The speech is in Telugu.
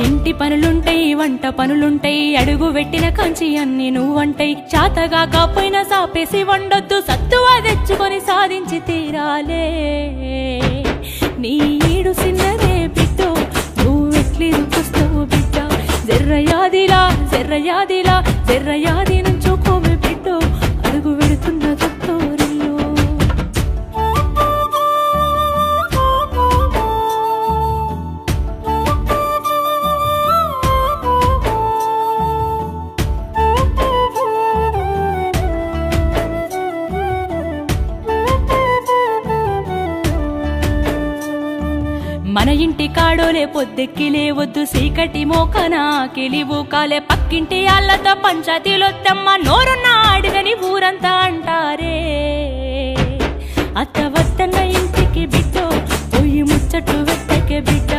ఇంటి పనులుంటాయి వంట పనులుంటాయి అడుగు పెట్టిన కంచి అన్ని నువ్వంటాయి చాతగా కాపోయినా సాపేసి వండొద్దు సత్తువా తెచ్చుకొని సాధించి తీరాలే నీ ఈడు సిన్నదే బిడ్డో నువ్వెట్లి రుకుస్తావు బిడ్డ జర్రయాదిలా జర్రయాదిలా జర్రయాది నుంచోకోవే బిడ్డో అడుగు పెడుతున్న తత్తోరిల్లో మన ఇంటి కాడోలే పొద్దెక్కి లేవద్దు సీకటి మోకనా కిలివు కాలే పక్కింటి ఆళ్ళతో పంచాయతీలొద్దమ్మ నోరున్న అడుగని ఊరంతా అంటారే అత్త వద్దన్న ఇంటికి బిడ్డో పొయ్యి ముచ్చట్లు వెట్టకే బిడ్డ